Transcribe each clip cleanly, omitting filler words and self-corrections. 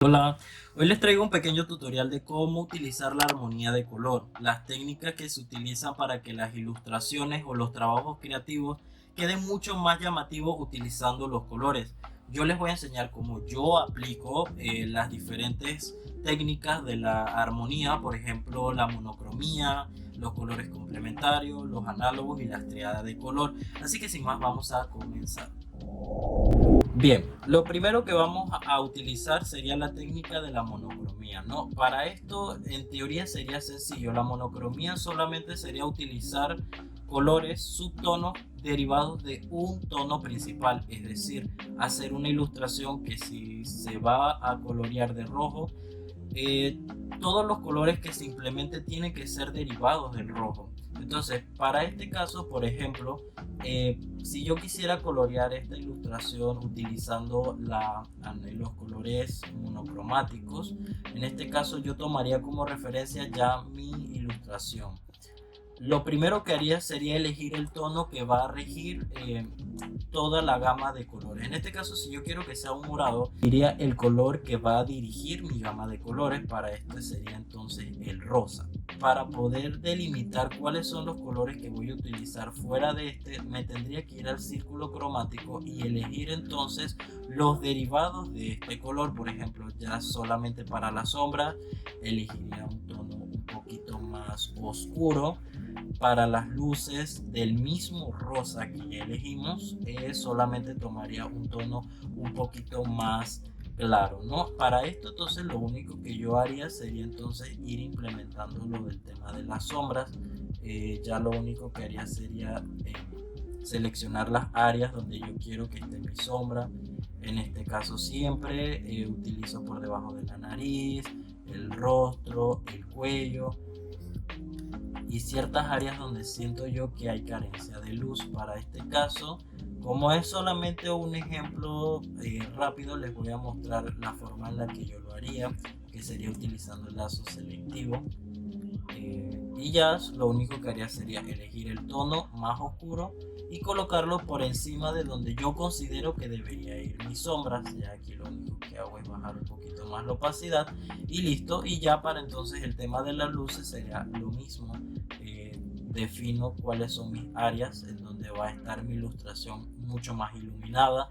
Hola, hoy les traigo un pequeño tutorial de cómo utilizar la armonía de color, las técnicas que se utilizan para que las ilustraciones o los trabajos creativos queden mucho más llamativos utilizando los colores. Yo les voy a enseñar cómo yo aplico las diferentes técnicas de la armonía, por ejemplo, la monocromía, los colores complementarios, los análogos y las triadas de color. Así que sin más vamos a comenzar. Bien, lo primero que vamos a utilizar sería la técnica de la monocromía, ¿no? Para esto, en teoría sería sencillo. La monocromía solamente sería utilizar colores, subtonos derivados de un tono principal, es decir, hacer una ilustración que si se va a colorear de rojo, eh, todos los colores que simplemente tienen que ser derivados del rojo. Entonces, para este caso, por ejemplo, si yo quisiera colorear esta ilustración utilizando los colores monocromáticos, en este caso yo tomaría como referencia ya mi ilustración. Lo primero que haría sería elegir el tono que va a regir toda la gama de colores. En este caso, si yo quiero que sea un morado, diría el color que va a dirigir mi gama de colores. Para este sería entonces el rosa. Para poder delimitar cuáles son los colores que voy a utilizar fuera de este, me tendría que ir al círculo cromático y elegir entonces los derivados de este color. Por ejemplo, ya solamente para la sombra elegiría un tono un poquito más oscuro. Para las luces del mismo rosa que ya elegimos, solamente tomaría un tono un poquito más claro, ¿no? Para esto entonces lo único que yo haría sería entonces ir implementando lo del tema de las sombras. Ya lo único que haría sería seleccionar las áreas donde yo quiero que esté mi sombra. En este caso siempre utilizo por debajo de la nariz, el rostro, el cuello y ciertas áreas donde siento yo que hay carencia de luz. Para este caso, como es solamente un ejemplo rápido, les voy a mostrar la forma en la que yo lo haría, que sería utilizando el lazo selectivo. Y ya lo único que haría sería elegir el tono más oscuro y colocarlo por encima de donde yo considero que debería ir mis sombras. Ya aquí lo único que hago es bajar un poquito más la opacidad y listo. Y ya para entonces el tema de las luces sería lo mismo. Defino cuáles son mis áreas en donde va a estar mi ilustración mucho más iluminada,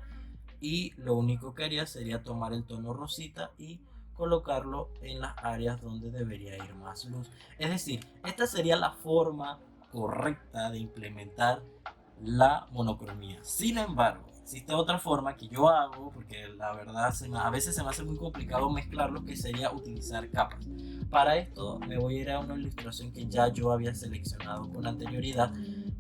y lo único que haría sería tomar el tono rosita y colocarlo en las áreas donde debería ir más luz. Es decir, esta sería la forma correcta de implementar la monocromía. Sin embargo, existe otra forma que yo hago, porque la verdad a veces se me hace muy complicado mezclarlo, que sería utilizar capas. Para esto me voy a ir a una ilustración que ya yo había seleccionado con anterioridad.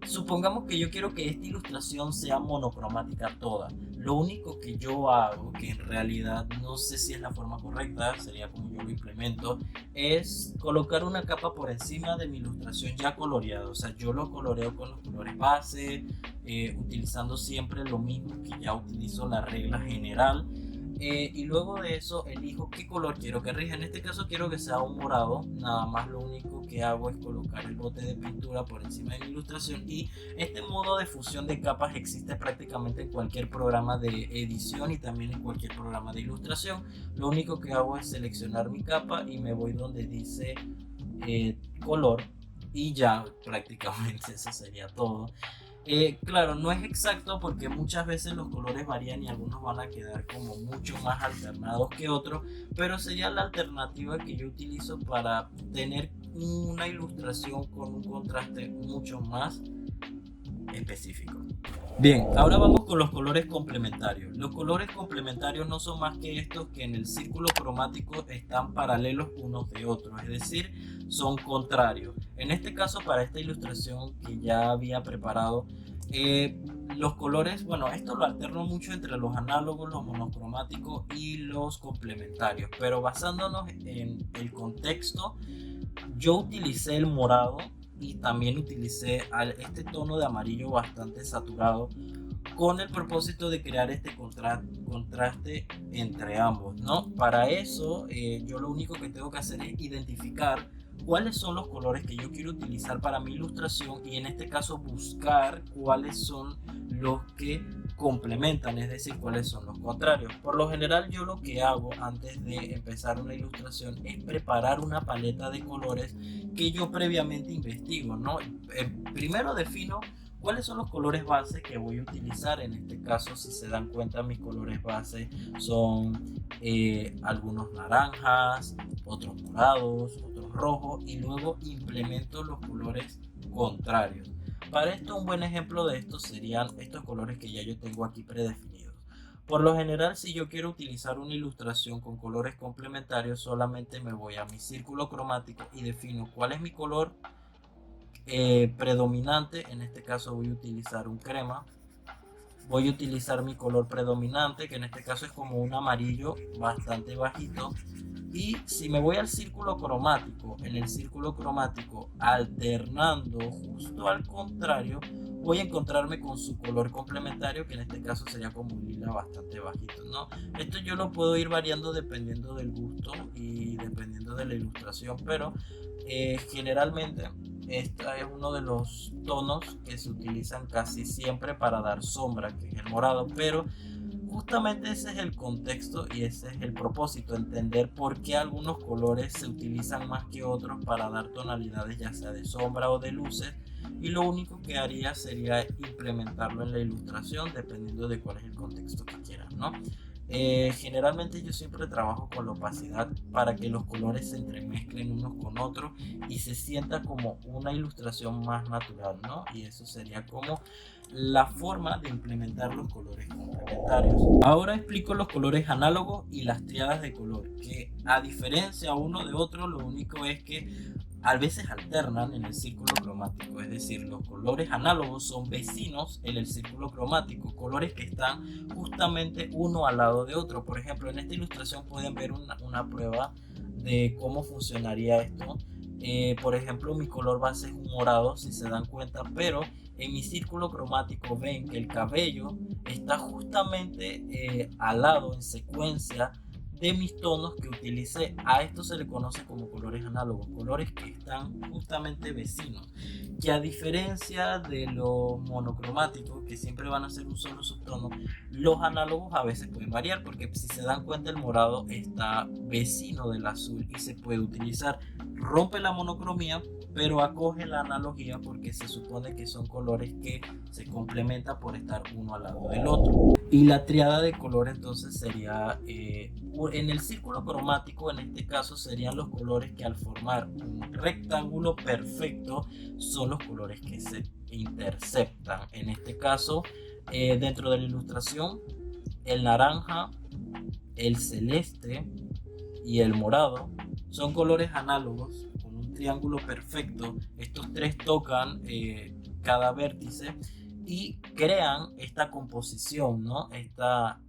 Supongamos que yo quiero que esta ilustración sea monocromática toda. Lo único que yo hago, que en realidad no sé si es la forma correcta, sería como yo lo implemento, es colocar una capa por encima de mi ilustración ya coloreada. O sea, yo lo coloreo con los colores base, utilizando siempre lo mismo que ya utilizo la regla general. Y luego de eso elijo qué color quiero que rija. En este caso quiero que sea un morado. Nada más lo único que hago es colocar el bote de pintura por encima de mi ilustración, y este modo de fusión de capas existe prácticamente en cualquier programa de edición y también en cualquier programa de ilustración. Lo único que hago es seleccionar mi capa y me voy donde dice color, y ya prácticamente eso sería todo. Claro, no es exacto porque muchas veces los colores varían y algunos van a quedar como mucho más alternados que otros, pero sería la alternativa que yo utilizo para tener una ilustración con un contraste mucho más específico. Bien, ahora vamos con los colores complementarios. Los colores complementarios no son más que estos que en el círculo cromático están paralelos unos de otros, es decir, son contrarios. En este caso, para esta ilustración que ya había preparado, los colores, bueno, esto lo alterno mucho entre los análogos, los monocromáticos y los complementarios, pero basándonos en el contexto, yo utilicé el morado y también utilicé este tono de amarillo bastante saturado con el propósito de crear este contraste entre ambos, ¿no? Para eso yo lo único que tengo que hacer es identificar cuáles son los colores que yo quiero utilizar para mi ilustración y en este caso buscar cuáles son los que complementan, es decir, cuáles son los contrarios. Por lo general yo lo que hago antes de empezar una ilustración es preparar una paleta de colores que yo previamente investigo, ¿no? Primero defino cuáles son los colores base que voy a utilizar. En este caso, si se dan cuenta, mis colores base son algunos naranjas, otros morados, otros rojos, y luego implemento los colores contrarios. Para esto, un buen ejemplo de esto serían estos colores que ya yo tengo aquí predefinidos. Por lo general, si yo quiero utilizar una ilustración con colores complementarios, solamente me voy a mi círculo cromático y defino cuál es mi color predominante. En este caso voy a utilizar un crema. Voy a utilizar mi color predominante, que en este caso es como un amarillo bastante bajito. Y si me voy al círculo cromático, en el círculo cromático alternando justo al contrario, voy a encontrarme con su color complementario, que en este caso sería como un lila bastante bajito, ¿no? Esto yo lo puedo ir variando dependiendo del gusto y dependiendo de la ilustración, pero generalmente este es uno de los tonos que se utilizan casi siempre para dar sombra, que es el morado, pero justamente ese es el contexto y ese es el propósito, entender por qué algunos colores se utilizan más que otros para dar tonalidades ya sea de sombra o de luces, y lo único que haría sería implementarlo en la ilustración dependiendo de cuál es el contexto que quieran, ¿no? Generalmente yo siempre trabajo con la opacidad para que los colores se entremezclen unos con otros y se sienta como una ilustración más natural, ¿no? Y eso sería como la forma de implementar los colores complementarios. Ahora explico los colores análogos y las triadas de color, que a diferencia uno de otro, lo único es que a veces alternan en el círculo cromático, es decir, los colores análogos son vecinos en el círculo cromático, colores que están justamente uno al lado de otro. Por ejemplo, en esta ilustración pueden ver una prueba de cómo funcionaría esto. Por ejemplo, mi color base es un morado, si se dan cuenta, pero en mi círculo cromático ven que el cabello está justamente al lado, en secuencia de mis tonos que utilicé. A esto se le conoce como colores análogos, colores que están justamente vecinos, que a diferencia de los monocromáticos, que siempre van a ser un solo subtono, los análogos a veces pueden variar, porque si se dan cuenta el morado está vecino del azul y se puede utilizar. Rompe la monocromía, pero acoge la analogía porque se supone que son colores que se complementan por estar uno al lado del otro. Y la triada de color entonces sería en el círculo cromático, en este caso serían los colores que al formar un rectángulo perfecto son los colores que se interceptan. En este caso, dentro de la ilustración, el naranja, el celeste y el morado son colores análogos con un triángulo perfecto. Estos tres tocan cada vértice y crean esta composición, ¿no? Esta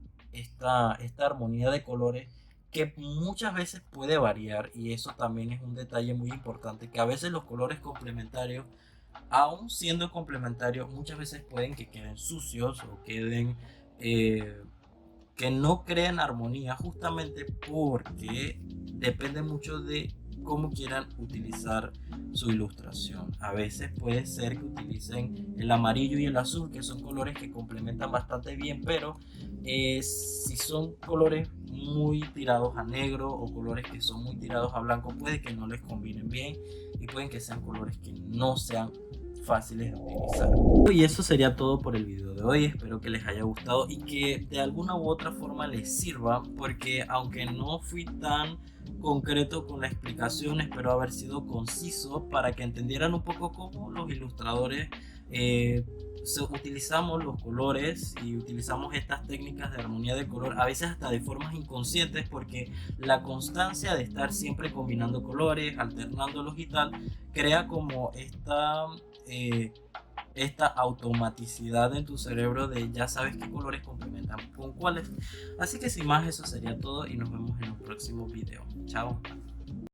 armonía de colores que muchas veces puede variar, y eso también es un detalle muy importante, que a veces los colores complementarios, aún siendo complementarios, muchas veces pueden que queden sucios o queden que no creen armonía, justamente porque depende mucho de cómo quieran utilizar su ilustración. A veces puede ser que utilicen el amarillo y el azul, que son colores que complementan bastante bien, pero si son colores muy tirados a negro o colores que son muy tirados a blanco, puede que no les combinen bien y pueden que sean colores que no sean fáciles de utilizar. Y eso sería todo por el video de hoy. Espero que les haya gustado y que de alguna u otra forma les sirva, porque aunque no fui tan concreto con la explicación, espero haber sido conciso para que entendieran un poco cómo los ilustradores utilizamos los colores y utilizamos estas técnicas de armonía de color, a veces hasta de formas inconscientes, porque la constancia de estar siempre combinando colores, alternándolos y tal, crea como esta automaticidad en tu cerebro de ya sabes qué colores complementan con cuáles. Así que sin más, eso sería todo y nos vemos en un próximo video. Chao.